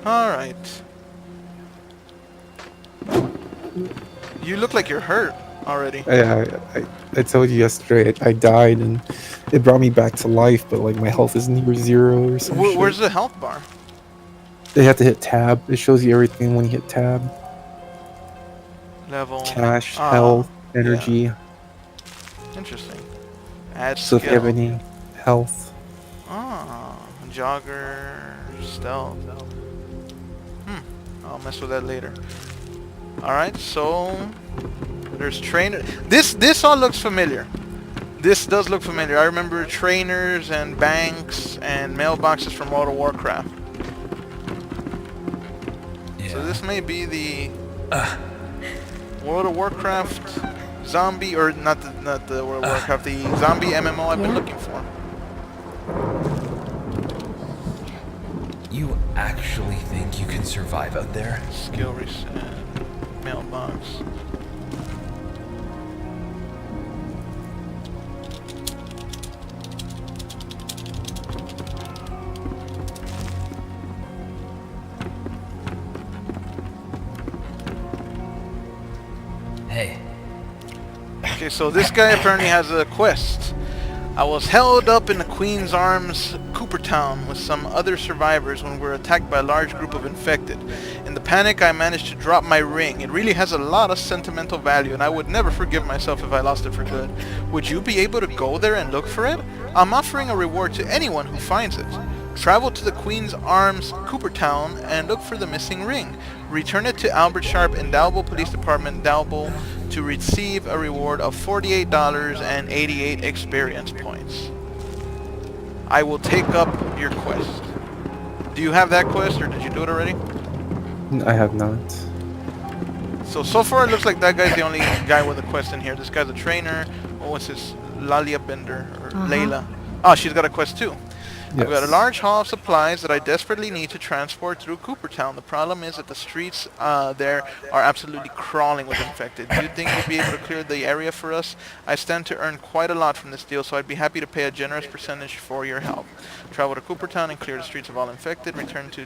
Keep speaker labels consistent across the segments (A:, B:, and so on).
A: Alright. You look like you're hurt already.
B: I told you yesterday I died and it brought me back to life, but like my health is near zero or some shit.
A: Where's the health bar?
B: They have to hit tab. It shows you everything when you hit tab.
A: Level.
B: Cash,
A: Ah,
B: health,
A: yeah.
B: energy.
A: Interesting. Add
B: So if you have
A: skill.
B: any health.
A: Ah, jogger, stealth. I'll mess with that later. Alright, so there's trainer. This all looks familiar. This does look familiar. I remember trainers and banks and mailboxes from World of Warcraft.
C: Yeah.
A: So this may be the World of Warcraft zombie, or not the World of Warcraft, the zombie MMO I've been looking for.
C: You actually think you can survive out there?
A: Skill reset, mailbox.
C: Hey.
A: Okay, so this guy apparently has a quest. I was held up in the Queen's Arms, Coopertown, with some other survivors when we were attacked by a large group of infected. In the panic, I managed to drop my ring. It really has a lot of sentimental value, and I would never forgive myself if I lost it for good. Would you be able to go there and look for it? I'm offering a reward to anyone who finds it. Travel to the Queen's Arms, Coopertown, and look for the missing ring. Return it to Albert Sharp in Dalbo Police Department, Dalbo, to receive a reward of $48 and 88 experience points. I will take up your quest. Do you have that quest, or did you do it already?
B: I have not.
A: So far it looks like that guy's the only guy with a quest in here. This guy's a trainer. What was his? Lalia Bender, or Layla. Oh, she's got a quest too.
B: Yes.
A: I've got a large haul of supplies that I desperately need to transport through Coopertown. The problem is that the streets there are absolutely crawling with infected. Do you think you'd be able to clear the area for us? I stand to earn quite a lot from this deal, so I'd be happy to pay a generous percentage for your help. Travel to Coopertown and clear the streets of all infected. Return to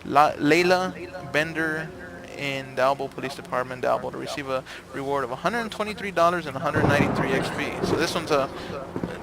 A: Layla Bender in Dalbo Police Department, Dalbo, to receive a reward of $123 and 193 XP. So this one's a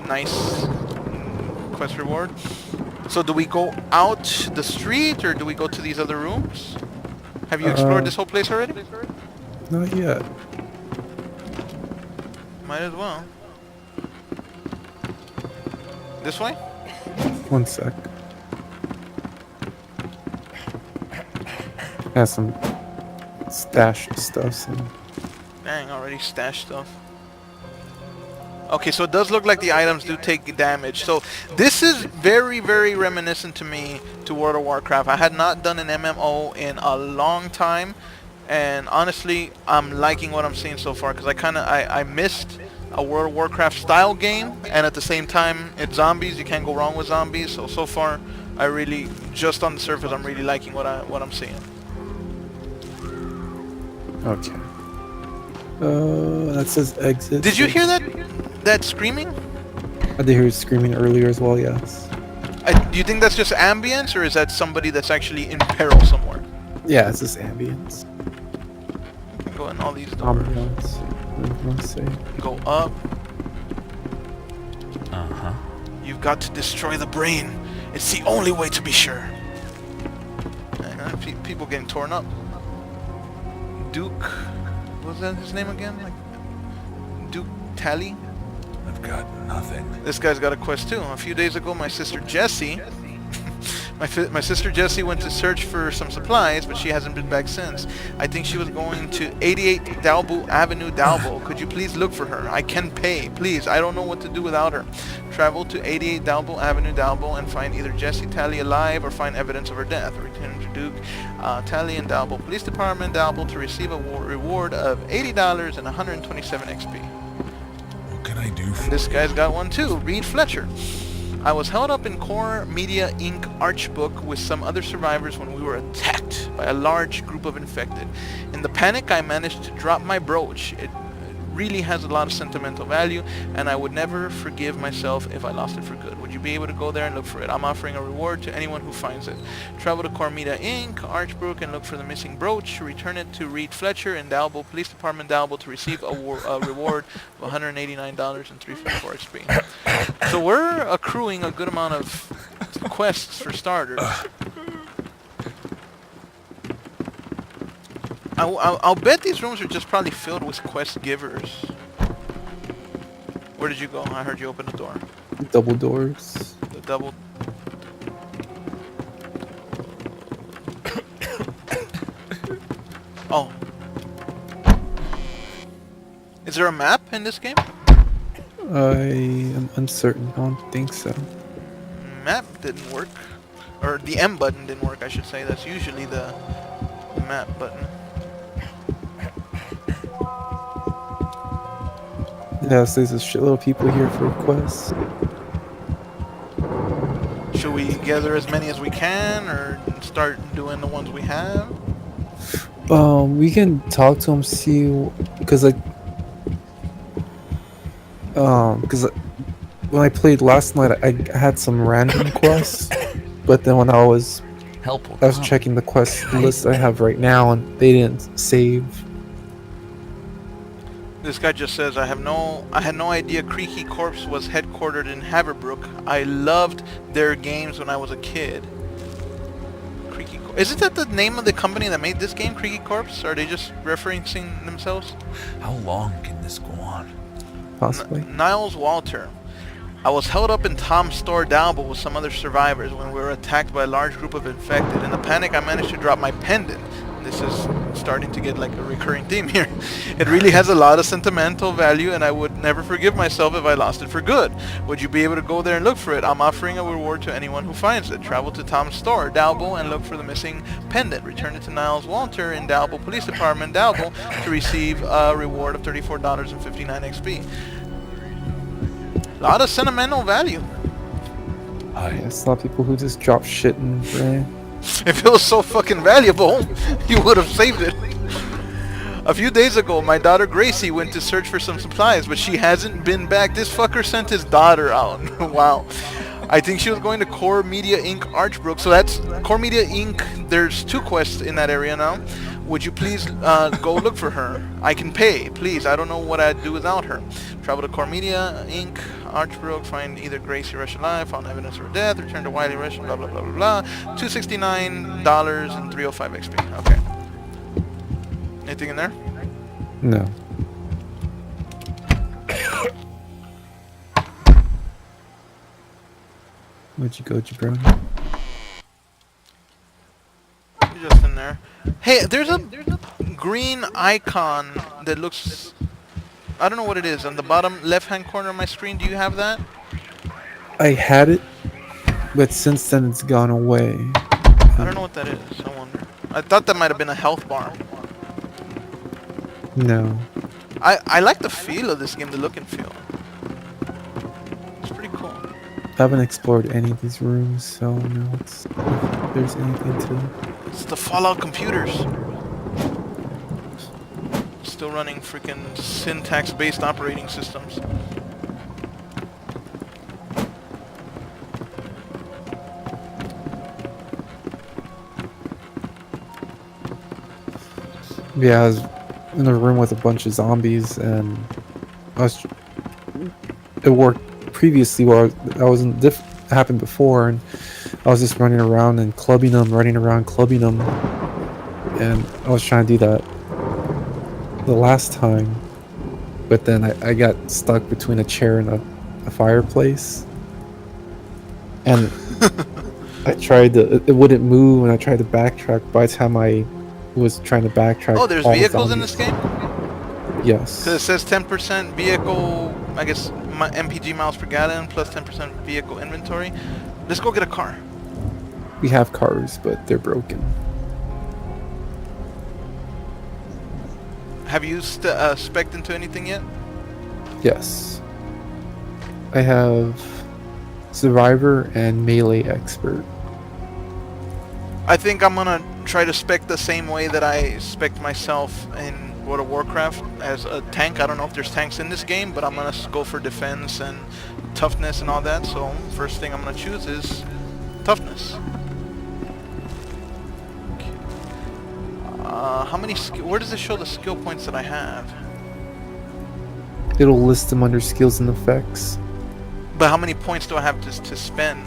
A: nice quest reward. So do we go out the street, or do we go to these other rooms? Have you explored this whole place already?
B: Not yet.
A: Might as well. This way?
B: One sec. Has some stashed stuff.
A: Dang, already stashed stuff. Okay, so it does look like the items do take damage. So this is very, very reminiscent to me to World of Warcraft. I had not done an MMO in a long time, and honestly, I'm liking what I'm seeing so far, because I missed a World of Warcraft style game, and at the same time, it's zombies. You can't go wrong with zombies. So far, I really, just on the surface, I'm really liking what I'm seeing.
B: Okay. That says exit.
A: Did you hear that screaming?
B: I did hear screaming earlier as well, yes.
A: Do you think that's just ambience, or is that somebody that's actually in peril somewhere?
B: Yeah, it's just ambience.
A: Go in all these doors.
B: Ambience.
A: Go up.
C: Uh-huh.
A: You've got to destroy the brain. It's the only way to be sure. People getting torn up. Duke, what was that his name again? Like Duke Tally?
C: I've got nothing.
A: This guy's got a quest too. A few days ago, my sister Jessie, my sister Jessie went to search for some supplies, but she hasn't been back since. I think she was going to 88 Dalbo Avenue, Dalbo. Could you please look for her? I can pay, please. I don't know what to do without her. Travel to 88 Dalbo Avenue, Dalbo, and find either Jessie Tally alive or find evidence of her death. Return to Duke Tally and Dalbo Police Department, Dalbo, to receive a reward of $80 and 127 XP.
C: What can I do for
A: This
C: you?
A: guy's got one too. Reed Fletcher. I was held up in Core Media Inc. Archbook with some other survivors when we were attacked by a large group of infected. In the panic, I managed to drop my brooch. It really has a lot of sentimental value, and I would never forgive myself if I lost it for good. Would you be able to go there and look for it? I'm offering a reward to anyone who finds it. Travel to Cormida Inc., Archbrook, and look for the missing brooch. Return it to Reed Fletcher in Dalbo Police Department, Dalbo, to receive a reward of $189.354 XP. So we're accruing a good amount of quests for starters. I'll bet these rooms are just probably filled with quest givers. Where did you go? I heard you open the door.
B: Double doors.
A: The double... Oh. Is there a map in this game?
B: I am uncertain. I don't think so.
A: Map didn't work. Or the M button didn't work, I should say. That's usually the map button.
B: Yes, there's a shitload of people here for quests.
A: Should we gather as many as we can, or start doing the ones we have?
B: We can talk to him, see, because when I played last night, I had some random quests, but then when I was
C: Help will come.
B: checking the quest list I have right now, and they didn't save.
A: This guy just says, I had no idea Creaky Corpse was headquartered in Haverbrook. I loved their games when I was a kid. Creaky Corpse. Isn't that the name of the company that made this game, Creaky Corpse? Are they just referencing themselves?
C: How long can this go on?
B: Possibly.
A: Niles Walter. I was held up in Tom's store Dalbo with some other survivors when we were attacked by a large group of infected. In the panic, I managed to drop my pendant. This is starting to get like a recurring theme here. It really has a lot of sentimental value, and I would never forgive myself if I lost it for good. Would you be able to go there and look for it? I'm offering a reward to anyone who finds it. Travel to Tom's store, Dalbo, and look for the missing pendant. Return it to Niles Walter in Dalbo Police Department, Dalbo, to receive a reward of $34.59 XP. A lot of sentimental value.
B: Yeah, it's not people who just drop shit and ran.
A: If it was so fucking valuable, you would have saved it. A few days ago, my daughter Gracie went to search for some supplies, but she hasn't been back. This fucker sent his daughter out. Wow. I think she was going to Core Media Inc. Archbrook. So that's Core Media Inc. There's 2 quests in that area now. Would you please go look for her? I can pay, please. I don't know what I'd do without her. Travel to Core Media Inc. Archbrook, find either Gracie Rush alive, found evidence of her death, return to Wiley Rush, blah blah blah blah blah. $269 and 305 XP. Okay. Anything in there?
B: No. Where'd you go, Jabroni?
A: Just in there. Hey, there's a green icon that looks... I don't know what it is. On the bottom left-hand corner of my screen, do you have that?
B: I had it, but since then it's gone away.
A: I don't know what that is. I wonder. I thought that might have been a health bar.
B: No.
A: I like the feel of this game, the look and feel. It's pretty cool.
B: I haven't explored any of these rooms, so no, if there's anything to...
A: It's the Fallout computers. Still running freaking syntax-based operating systems.
B: Yeah, I was in a room with a bunch of zombies, and it worked previously while I was in it happened before, and I was just running around and clubbing them, and I was trying to do that the last time, but then I got stuck between a chair and a fireplace, and I tried to, it wouldn't move, and I tried to backtrack. By the time I was trying to backtrack,
A: Oh, there's
B: all the
A: vehicles in
B: zombies-
A: this game?
B: Yes.
A: So it says 10% vehicle, I guess, MPG miles per gallon, plus 10% vehicle inventory. Let's go get a car.
B: We have cars, but they're broken.
A: Have you spec'd into anything yet?
B: Yes. I have Survivor and Melee Expert.
A: I think I'm gonna try to spec the same way that I spec myself in World of Warcraft as a tank. I don't know if there's tanks in this game, but I'm gonna go for defense and toughness and all that. So first thing I'm gonna choose is toughness. How many? Where does it show the skill points that I have?
B: It'll list them under skills and effects.
A: But how many points do I have to spend?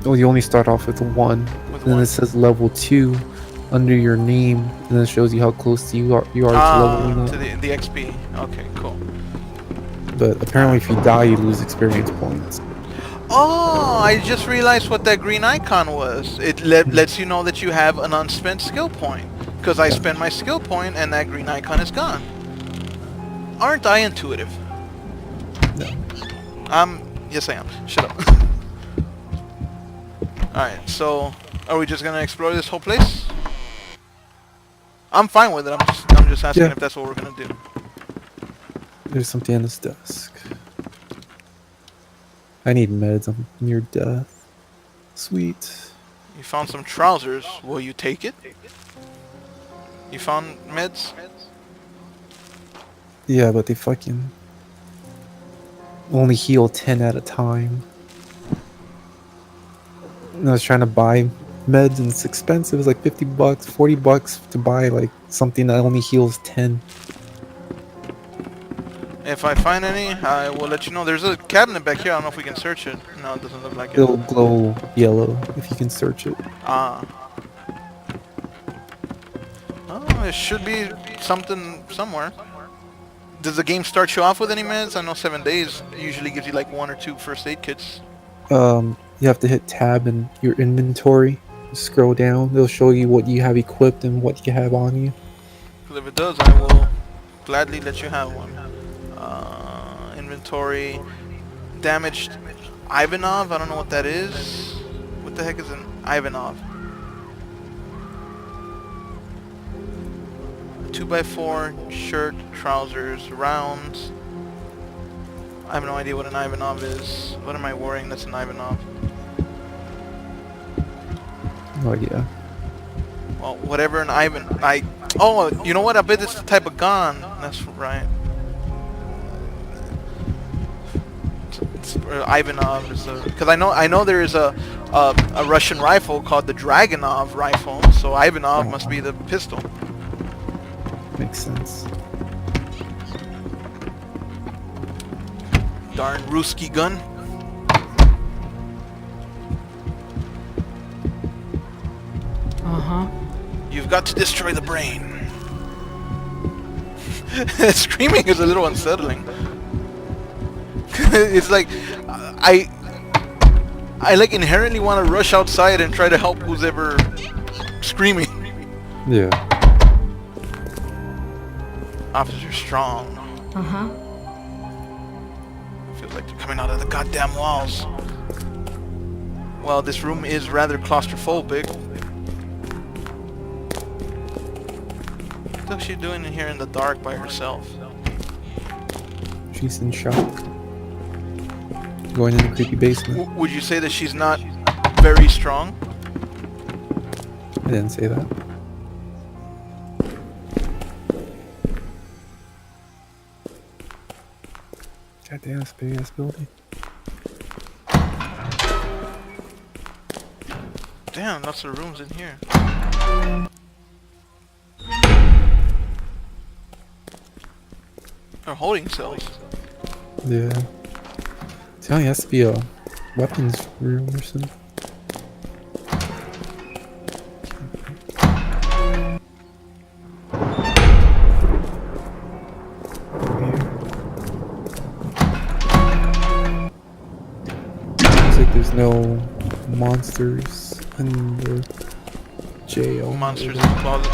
B: Oh, you only start off with 1.
A: With
B: Then
A: one?
B: it says level 2 under your name, and then it shows you how close you are to leveling up.
A: To the XP. Okay, cool.
B: But apparently, if you die, you lose experience points.
A: Oh, I just realized what that green icon was. It lets you know that you have an unspent skill point. Because I spend my skill point and that green icon is gone. Aren't I intuitive?
B: No.
A: Yes I am. Shut up. Alright, so are we just gonna explore this whole place? I'm fine with it. I'm just asking if that's what we're gonna do.
B: There's something on this desk. I need meds. I'm near death. Sweet.
A: You found some trousers. Will you take it? You found meds?
B: Yeah, but they fucking only heal 10 at a time. And I was trying to buy meds and it's expensive. It's like 50 bucks, 40 bucks to buy like something that only heals 10.
A: If I find any, I will let you know. There's a cabinet back here. I don't know if we can search it. No, it doesn't look like it.
B: It'll glow yellow if you can search it.
A: Ah. Oh, it should be something somewhere. Does the game start you off with any meds? I know 7 days usually gives you like 1 or 2 first aid kits.
B: You have to hit tab in your inventory. Scroll down. It'll show you what you have equipped and what you have on you.
A: Because if it does, I will gladly let you have one. Inventory. Damaged Ivanov. I don't know what that is. What the heck is an Ivanov? 2x4, shirt, trousers, rounds. I have no idea what an Ivanov is. What am I wearing that's an Ivanov?
B: Oh yeah.
A: Well, whatever an Oh, you know what? I bet it's the type of gun. That's right. Ivanov is because I know there is a Russian rifle called the Dragunov rifle. So Ivanov must be the pistol.
B: Makes sense.
A: Darn Ruski gun. You've got to destroy the brain. Screaming is a little unsettling. It's like I like inherently want to rush outside and try to help who's ever screaming.
B: Yeah.
A: Officer Strong. Feels like they're coming out of the goddamn walls. Well, this room is rather claustrophobic. What's she doing in here in the dark by herself?
B: She's in shock. Going in the creepy basement.
A: Would you say that she's not very strong?
B: I didn't say that. Goddamn, this big ass building.
A: Damn, lots of rooms in here. Or holding cells.
B: Yeah. Telling you, it has to be a weapons room or something. Looks like there's no monsters in the jail.
A: Monsters in the closet.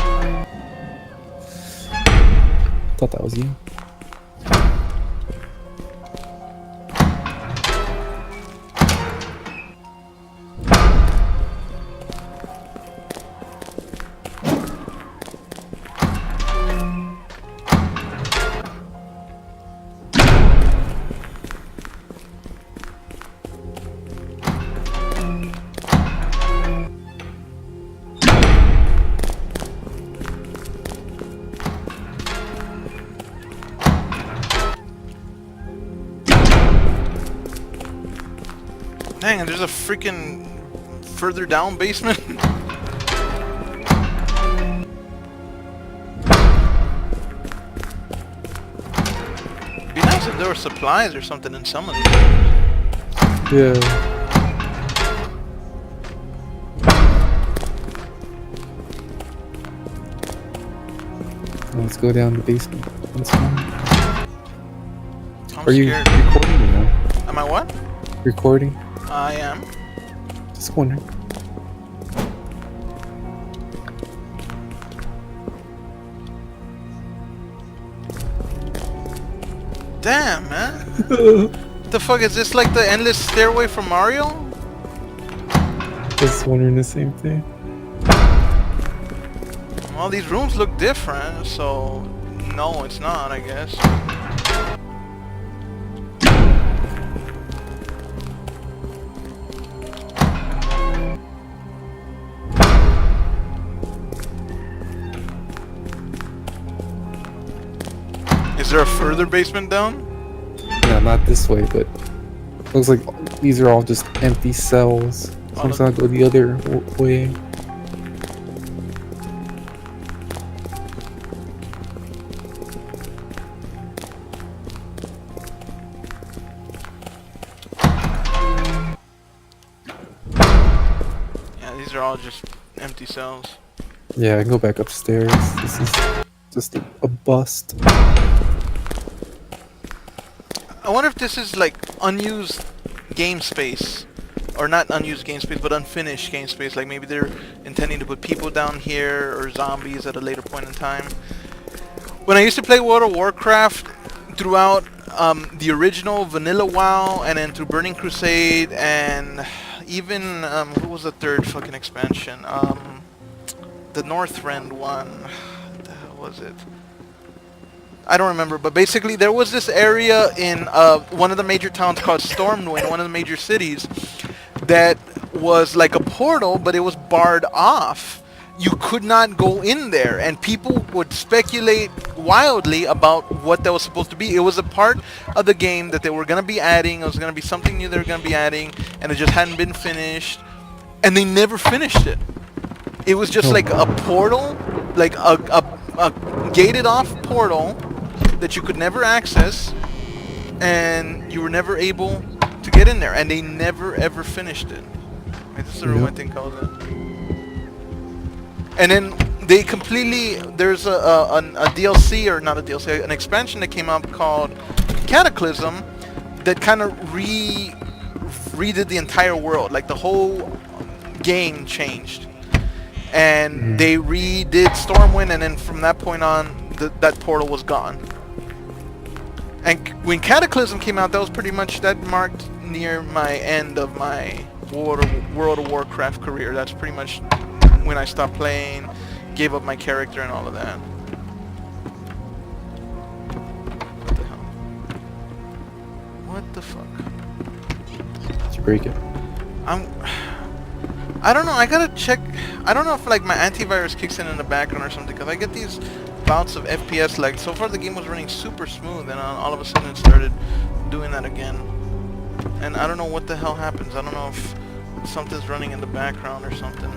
B: Thought that was you.
A: Dang, and there's a freaking further down basement. Be nice if there were supplies or something in some of these.
B: Yeah. Let's go down the basement. That's fine.
A: I'm
B: Are you
A: scared.
B: recording or no?
A: Am I what?
B: Recording?
A: I am.
B: Just wondering.
A: Damn, man. The fuck is this, like the endless stairway from Mario?
B: Just wondering the same thing.
A: Well, these rooms look different, so no, it's not, I guess. Is there a further basement down?
B: No, not this way, but looks like these are all just empty cells. Sometimes I'll go the other way.
A: Yeah, these are all just empty cells.
B: Yeah, I can go back upstairs. This is just a bust.
A: I wonder if this is like unused game space. Or not unused game space, but unfinished game space. Like maybe they're intending to put people down here or zombies at a later point in time. When I used to play World of Warcraft throughout the original Vanilla WoW and then through Burning Crusade and even, what was the third fucking expansion? The Northrend one. What the hell was it? I don't remember, but basically there was this area in one of the major towns called Stormwind, one of the major cities, that was like a portal, but it was barred off. You could not go in there, and people would speculate wildly about what that was supposed to be. It was a part of the game that they were going to be adding. It was going to be something new they were going to be adding, and it just hadn't been finished, and they never finished it. It was just like a portal, like a gated off portal that you could never access, and you were never able to get in there, and they never ever finished it. Right, this is the room I think I was in. And then they completely, there's a DLC, or not a DLC, an expansion that came out called Cataclysm that kind of redid the entire world. Like the whole game changed. And they redid Stormwind, and then from that point on, that portal was gone. And when Cataclysm came out, that was pretty much, that marked near my end of my World of Warcraft career. That's pretty much when I stopped playing, gave up my character and all of that. What the hell? What the fuck?
B: Did you break it?
A: I don't know, I gotta check. I don't know if like my antivirus kicks in the background or something, because I get these bouts of FPS. Like so far the game was running super smooth, and all of a sudden it started doing that again. And I don't know what the hell happens. I don't know if something's running in the background or something.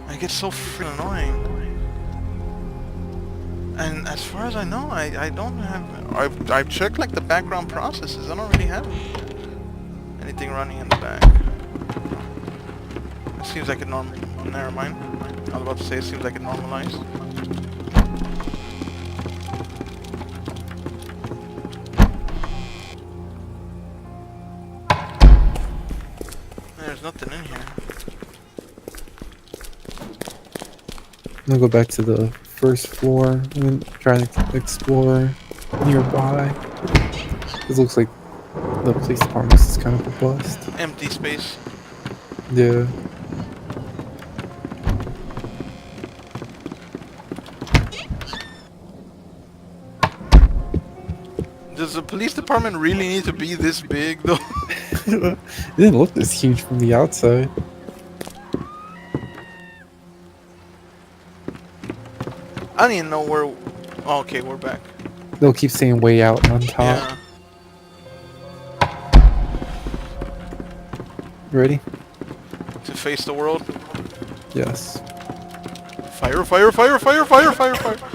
A: It gets so freaking annoying. And as far as I know, I don't have. I've checked like the background processes. I don't really have anything running in the back. It seems like it never mind. I was about to say it seems like it normalized. There's nothing in here.
B: I'm gonna go back to the first floor and then try to explore nearby. This looks like the police department is kind of a bust.
A: Empty space.
B: Yeah.
A: Does the police department really need to be this big though?
B: It didn't look this huge from the outside.
A: I don't even know where. Oh, okay, we're back.
B: They'll keep saying way out on top.
A: Yeah.
B: Ready?
A: To face the world.
B: Yes.
A: Fire, fire, fire, fire, fire, fire, fire.